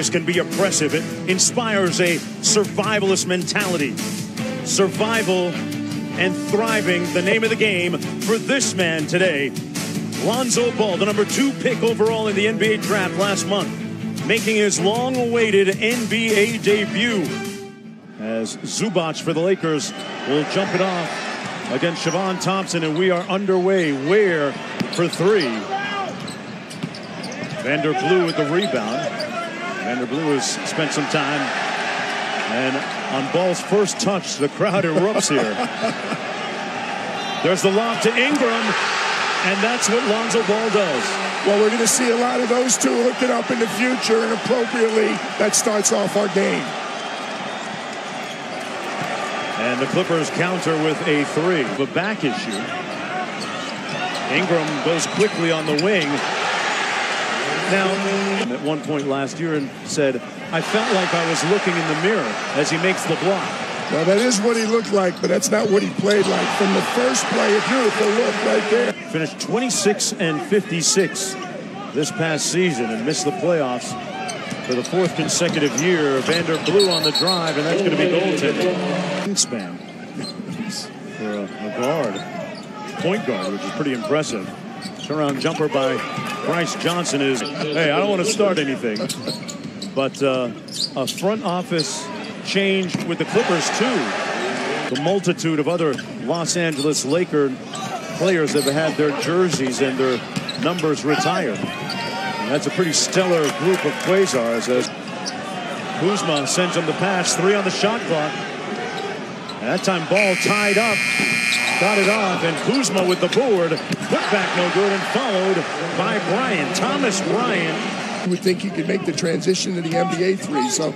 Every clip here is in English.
greatness can be oppressive. It inspires a survivalist mentality. Survival and thriving, the name of the game for this man today. Lonzo Ball, the #2 pick overall in the NBA draft last month, making his long-awaited NBA debut. As Zubac for the Lakers will jump it off against Siobhan Thompson, and we are underway. Ware for three. Vanderblue with the rebound. Vanderblue has spent some time, and on Ball's first touch, the crowd erupts here. There's the lob to Ingram, and that's what Lonzo Ball does. Well, we're going to see a lot of those two hooking up in the future, and appropriately, that starts off our game. And the Clippers counter with a three. The back issue. Ingram goes quickly on the wing. Now, at one point last year and said, I felt like I was looking in the mirror as he makes the block. Well, that is what he looked like, but that's not what he played like. From the first play, a beautiful look right there. Finished 26 and 56 this past season and missed the playoffs for the fourth consecutive year. Vanderblue on the drive, and that's going to be goaltending. Span for a guard, point guard, which is pretty impressive. Turnaround jumper by Bryce Johnson is, hey, I don't want to start anything. But a front office change with the Clippers, too. The multitude of other Los Angeles Laker players that have had their jerseys and their numbers retired. And that's a pretty stellar group of Quasars as Kuzma sends him the pass, 3 on the shot clock. And that time Ball tied up, got it off, and Kuzma with the board, put back no good, and followed by Bryant. Thomas Bryant. You would think he could make the transition to the NBA three, so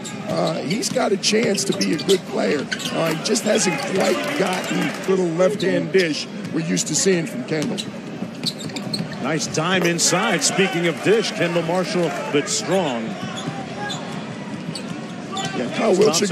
he's got a chance to be a good player. He just hasn't quite gotten the little left-hand dish we're used to seeing from Kendall. Nice dime inside. Speaking of dish, Kendall Marshall, but strong. Yeah, Kyle Wiltshire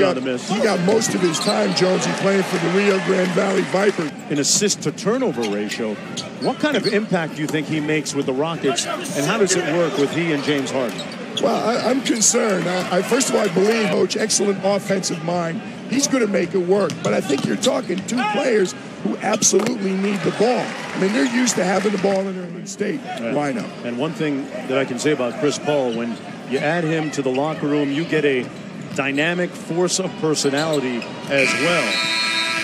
got most of his time, Jonesy, playing for the Rio Grande Valley Vipers. An assist-to-turnover ratio. What kind of impact do you think he makes with the Rockets, and how does it work with he and James Harden? Well, I'm concerned. First of all, I believe Coach, excellent offensive mind. He's going to make it work, but I think you're talking two players who absolutely need the ball. I mean, they're used to having the ball in their mid-state lineup. And one thing that I can say about Chris Paul, when you add him to the locker room, you get a dynamic force of personality as well.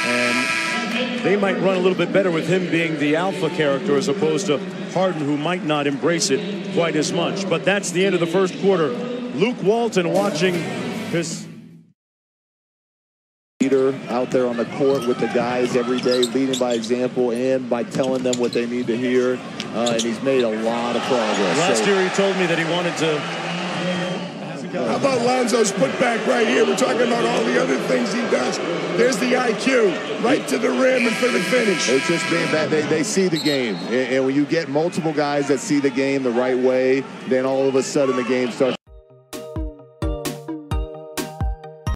And they might run a little bit better with him being the alpha character as opposed to Harden, who might not embrace it quite as much. But that's the end of the first quarter. Luke Walton watching his leader out there on the court with the guys every day, leading by example and by telling them what they need to hear. And he's made a lot of progress. Last year he told me that he wanted to. How about Lonzo's putback right here? We're talking about all the other things he does. There's the IQ, right to the rim and for the finish. It's just being that they see the game. And when you get multiple guys that see the game the right way, then all of a sudden the game starts.